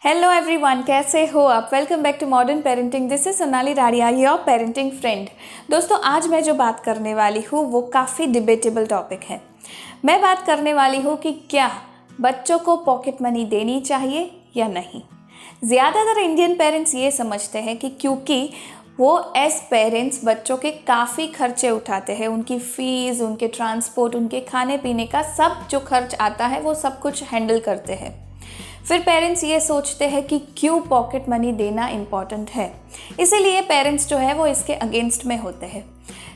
Hello everyone, कैसे हो आप। Welcome back to modern parenting. This is Sonali Radia, your parenting friend. दोस्तों, आज मैं जो बात करने वाली हूँ वो काफ़ी डिबेटेबल टॉपिक है। मैं बात करने वाली हूँ कि क्या बच्चों को पॉकेट मनी देनी चाहिए या नहीं। ज़्यादातर इंडियन पेरेंट्स ये समझते हैं कि क्योंकि वो एज पेरेंट्स बच्चों के काफ़ी खर्चे उठाते हैं, उनकी फ़ीस, उनके ट्रांसपोर्ट, उनके खाने पीने का सब जो खर्च आता है वो सब कुछ हैंडल करते हैं। फिर पेरेंट्स ये सोचते हैं कि क्यों पॉकेट मनी देना इम्पॉर्टेंट है, इसीलिए पेरेंट्स जो है वो इसके अगेंस्ट में होते हैं।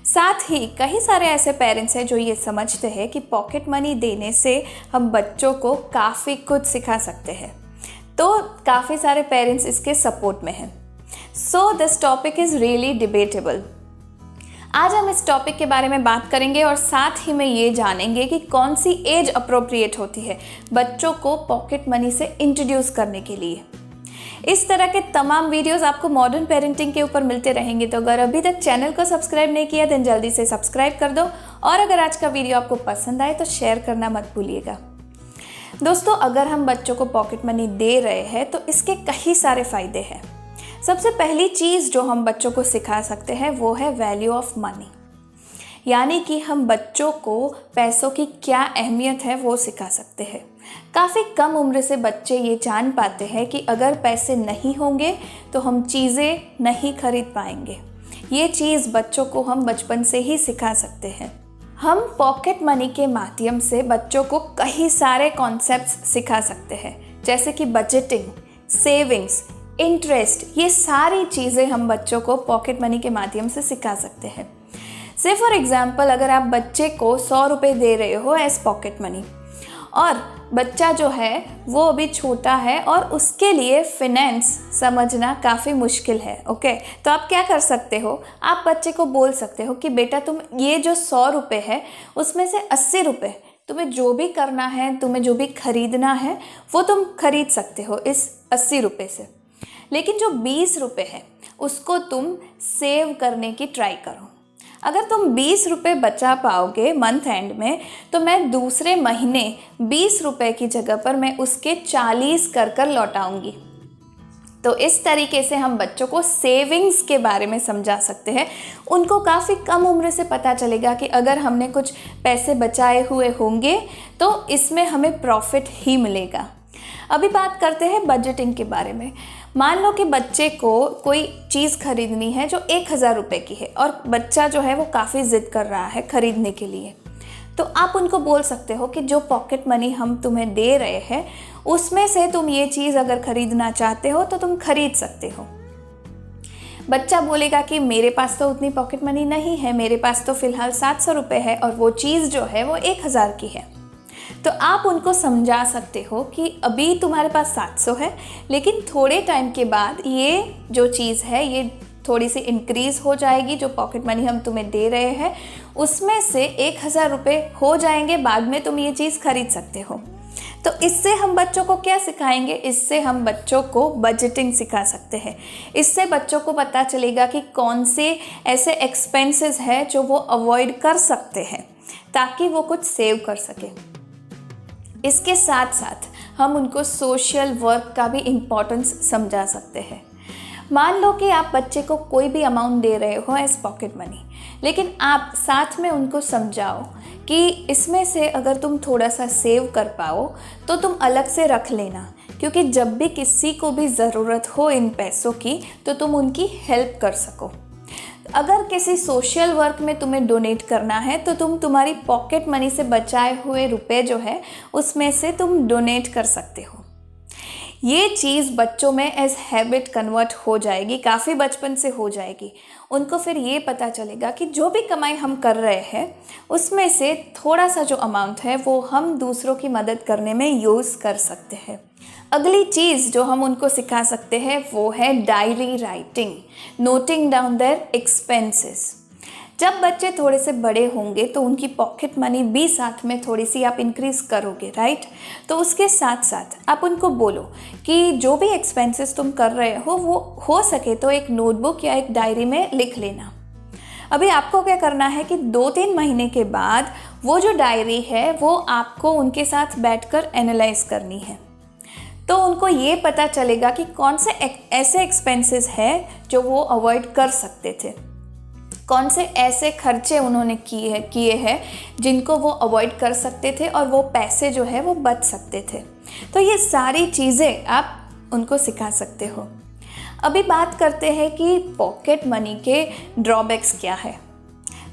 साथ ही कई सारे ऐसे पेरेंट्स हैं जो ये समझते हैं कि पॉकेट मनी देने से हम बच्चों को काफ़ी कुछ सिखा सकते हैं। तो काफ़ी सारे पेरेंट्स इसके सपोर्ट में हैं। So this topic is really debatable. आज हम इस टॉपिक के बारे में बात करेंगे और साथ ही में ये जानेंगे कि कौन सी एज अप्रोप्रिएट होती है बच्चों को पॉकेट मनी से इंट्रोड्यूस करने के लिए। इस तरह के तमाम वीडियोस आपको मॉडर्न पेरेंटिंग के ऊपर मिलते रहेंगे। तो अगर अभी तक चैनल को सब्सक्राइब नहीं किया तो जल्दी से सब्सक्राइब कर दो, और अगर आज का वीडियो आपको पसंद आए तो शेयर करना मत भूलिएगा। दोस्तों, अगर हम बच्चों को पॉकेट मनी दे रहे हैं तो इसके कई सारे फ़ायदे हैं। सबसे पहली चीज़ जो हम बच्चों को सिखा सकते हैं वो है वैल्यू ऑफ मनी, यानी कि हम बच्चों को पैसों की क्या अहमियत है वो सिखा सकते हैं। काफ़ी कम उम्र से बच्चे ये जान पाते हैं कि अगर पैसे नहीं होंगे तो हम चीज़ें नहीं खरीद पाएंगे। ये चीज़ बच्चों को हम बचपन से ही सिखा सकते हैं। हम पॉकेट मनी के माध्यम से बच्चों को कई सारे कॉन्सेप्ट्स सिखा सकते हैं, जैसे कि बजटिंग, सेविंग्स, इंटरेस्ट। ये सारी चीज़ें हम बच्चों को पॉकेट मनी के माध्यम से सिखा सकते हैं। से फॉर एग्ज़ाम्पल, अगर आप बच्चे को 100 रुपये दे रहे हो एज पॉकेट मनी, और बच्चा जो है वो अभी छोटा है और उसके लिए फिनेंस समझना काफ़ी मुश्किल है, ओके। तो आप क्या कर सकते हो, आप बच्चे को बोल सकते हो कि बेटा तुम ये जो 100 रुपये है उसमें से 80 रुपये तुम्हें जो भी करना है, तुम्हें जो भी खरीदना है वो तुम खरीद सकते हो इस 80 रुपये से। लेकिन जो 20 रुपये है उसको तुम सेव करने की ट्राई करो। अगर तुम 20 रुपये बचा पाओगे मंथ एंड में, तो मैं दूसरे महीने 20 रुपये की जगह पर मैं उसके 40 कर लौटाऊंगी। तो इस तरीके से हम बच्चों को सेविंग्स के बारे में समझा सकते हैं। उनको काफ़ी कम उम्र से पता चलेगा कि अगर हमने कुछ पैसे बचाए हुए होंगे तो इसमें हमें प्रॉफिट ही मिलेगा। अभी बात करते हैं बजटिंग के बारे में। मान लो कि बच्चे को कोई चीज़ खरीदनी है जो 1000 रुपये की है, और बच्चा जो है वो काफ़ी ज़िद कर रहा है खरीदने के लिए। तो आप उनको बोल सकते हो कि जो पॉकेट मनी हम तुम्हें दे रहे हैं उसमें से तुम ये चीज़ अगर खरीदना चाहते हो तो तुम खरीद सकते हो। बच्चा बोलेगा कि मेरे पास तो उतनी पॉकेट मनी नहीं है, मेरे पास तो फ़िलहाल 700 रुपये है और वो चीज़ जो है वो 1000 की है। तो आप उनको समझा सकते हो कि अभी तुम्हारे पास 700 है, लेकिन थोड़े टाइम के बाद ये जो चीज़ है ये थोड़ी सी इंक्रीज़ हो जाएगी। जो पॉकेट मनी हम तुम्हें दे रहे हैं उसमें से 1000 रुपये हो जाएंगे, बाद में तुम ये चीज़ खरीद सकते हो। तो इससे हम बच्चों को क्या सिखाएंगे, इससे हम बच्चों को बजटिंग सिखा सकते हैं। इससे बच्चों को पता चलेगा कि कौन से ऐसे एक्सपेंसेस हैं जो वो अवॉइड कर सकते हैं ताकि वो कुछ सेव कर सके। इसके साथ साथ हम उनको सोशल वर्क का भी इम्पोर्टेंस समझा सकते हैं। मान लो कि आप बच्चे को कोई भी अमाउंट दे रहे हो एज पॉकेट मनी, लेकिन आप साथ में उनको समझाओ कि इसमें से अगर तुम थोड़ा सा सेव कर पाओ तो तुम अलग से रख लेना, क्योंकि जब भी किसी को भी ज़रूरत हो इन पैसों की तो तुम उनकी हेल्प कर सको। अगर किसी सोशल वर्क में तुम्हें डोनेट करना है तो तुम तुम्हारी पॉकेट मनी से बचाए हुए रुपए जो है उसमें से तुम डोनेट कर सकते हो। ये चीज़ बच्चों में एज हैबिट कन्वर्ट हो जाएगी, काफ़ी बचपन से हो जाएगी। उनको फिर ये पता चलेगा कि जो भी कमाई हम कर रहे हैं उसमें से थोड़ा सा जो अमाउंट है वो हम दूसरों की मदद करने में यूज़ कर सकते हैं। अगली चीज़ जो हम उनको सिखा सकते हैं वो है diary writing, noting down their expenses. जब बच्चे थोड़े से बड़े होंगे तो उनकी पॉकेट मनी भी साथ में थोड़ी सी आप इंक्रीज़ करोगे, राइट। तो उसके साथ साथ आप उनको बोलो कि जो भी एक्सपेंसेस तुम कर रहे हो वो हो सके तो एक नोटबुक या एक डायरी में लिख लेना। अभी आपको क्या करना है कि 2-3 महीने के बाद वो जो डायरी है वो आपको उनके साथ बैठकर एनालाइज करनी है। तो उनको ये पता चलेगा कि कौन से ऐसे एक्सपेंसेस है जो वो अवॉइड कर सकते थे, कौन से ऐसे खर्चे उन्होंने किए हैं जिनको वो अवॉइड कर सकते थे और वो पैसे जो है वो बच सकते थे। तो ये सारी चीज़ें आप उनको सिखा सकते हो। अभी बात करते हैं कि पॉकेट मनी के ड्रॉबैक्स क्या है।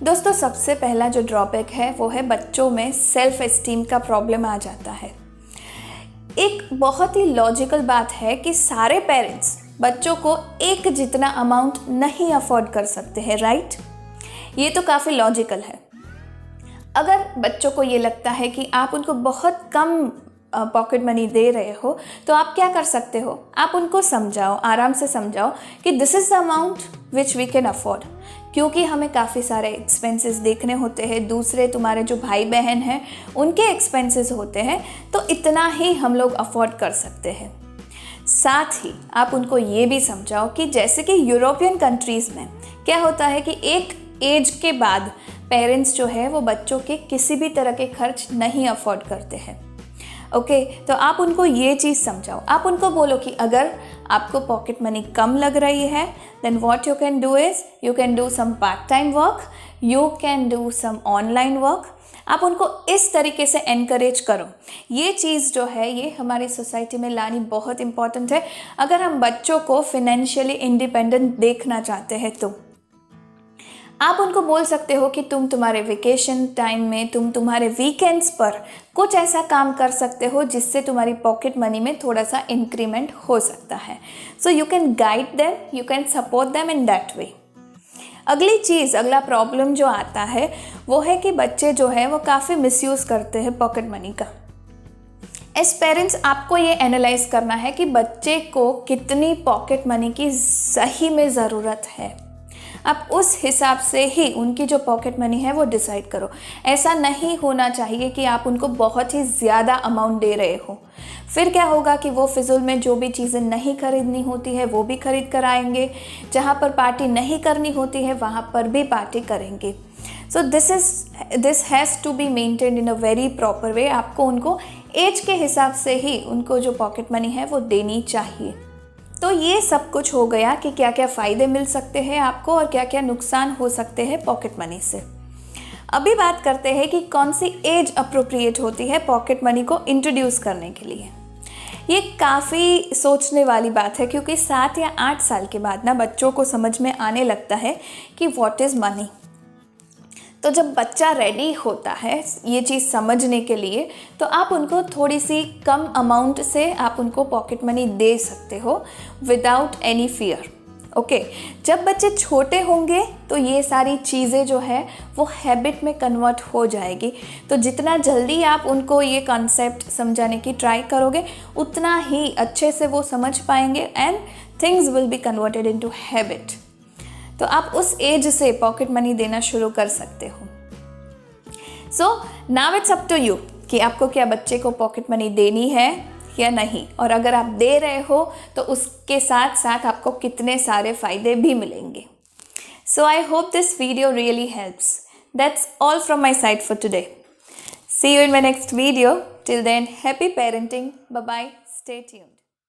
दोस्तों, सबसे पहला जो ड्रॉबैक है वो है बच्चों में सेल्फ एस्टीम का प्रॉब्लम आ जाता है। एक बहुत ही लॉजिकल बात है कि सारे पेरेंट्स बच्चों को एक जितना अमाउंट नहीं अफोर्ड कर सकते हैं, राइट? ये तो काफ़ी लॉजिकल है। अगर बच्चों को ये लगता है कि आप उनको बहुत कम पॉकेट मनी दे रहे हो, तो आप क्या कर सकते हो, आप उनको समझाओ, आराम से समझाओ कि this is the amount which we can afford, क्योंकि हमें काफ़ी सारे एक्सपेंसेस देखने होते हैं, दूसरे तुम्हारे जो भाई बहन हैं उनके एक्सपेंसेस होते हैं, तो इतना ही हम लोग अफोर्ड कर सकते हैं। साथ ही आप उनको ये भी समझाओ कि जैसे कि यूरोपियन कंट्रीज़ में क्या होता है कि एक एज के बाद पेरेंट्स जो है वो बच्चों के किसी भी तरह के खर्च नहीं अफोर्ड करते हैं। ओके, तो आप उनको ये चीज़ समझाओ। आप उनको बोलो कि अगर आपको पॉकेट मनी कम लग रही है, then what you can do is you can do some part time work, you can do some online work. आप उनको इस तरीके से एनकरेज करो। ये चीज़ जो है ये हमारी सोसाइटी में लानी बहुत इम्पॉर्टेंट है अगर हम बच्चों को फिनेंशियली इंडिपेंडेंट देखना चाहते हैं। तो आप उनको बोल सकते हो कि तुम तुम्हारे वेकेशन टाइम में, तुम तुम्हारे वीकेंड्स पर कुछ ऐसा काम कर सकते हो जिससे तुम्हारी पॉकेट मनी में थोड़ा सा इंक्रीमेंट हो सकता है। So you can guide them, you can support them in that way. अगली चीज़, अगला प्रॉब्लम जो आता है वो है कि बच्चे जो है वो काफ़ी मिसयूज़ करते हैं पॉकेट मनी का। एज पेरेंट्स आपको ये एनालाइज करना है कि बच्चे को कितनी पॉकेट मनी की सही में ज़रूरत है। आप उस हिसाब से ही उनकी जो पॉकेट मनी है वो डिसाइड करो। ऐसा नहीं होना चाहिए कि आप उनको बहुत ही ज़्यादा अमाउंट दे रहे हो, फिर क्या होगा कि वो फिजूल में जो भी चीज़ें नहीं खरीदनी होती है वो भी खरीद कर आएंगे, जहाँ पर पार्टी नहीं करनी होती है वहाँ पर भी पार्टी करेंगे। So this has to be maintained in a very proper way. आपको उनको एज के हिसाब से ही उनको जो पॉकेट मनी है वो देनी चाहिए। तो ये सब कुछ हो गया कि क्या क्या फ़ायदे मिल सकते हैं आपको और क्या क्या नुकसान हो सकते हैं पॉकेट मनी से। अभी बात करते हैं कि कौन सी एज अप्रोप्रिएट होती है पॉकेट मनी को इंट्रोड्यूस करने के लिए। ये काफ़ी सोचने वाली बात है, क्योंकि 7 या 8 साल के बाद ना बच्चों को समझ में आने लगता है कि व्हाट इज़ मनी। तो जब बच्चा रेडी होता है ये चीज़ समझने के लिए, तो आप उनको थोड़ी सी कम अमाउंट से आप उनको पॉकेट मनी दे सकते हो विदाउट एनी फियर। ओके, जब बच्चे छोटे होंगे तो ये सारी चीज़ें जो है वो हैबिट में कन्वर्ट हो जाएगी। तो जितना जल्दी आप उनको ये कॉन्सेप्ट समझाने की ट्राई करोगे उतना ही अच्छे से वो समझ पाएंगे and things will be converted into habit. तो आप उस एज से पॉकेट मनी देना शुरू कर सकते हो। So now it's up to you कि आपको क्या बच्चे को पॉकेट मनी देनी है या नहीं, और अगर आप दे रहे हो तो उसके साथ साथ आपको कितने सारे फ़ायदे भी मिलेंगे। So I hope this video really helps. That's all from my side for today. See you in my next video. Till then, happy parenting. Bye bye, stay tuned.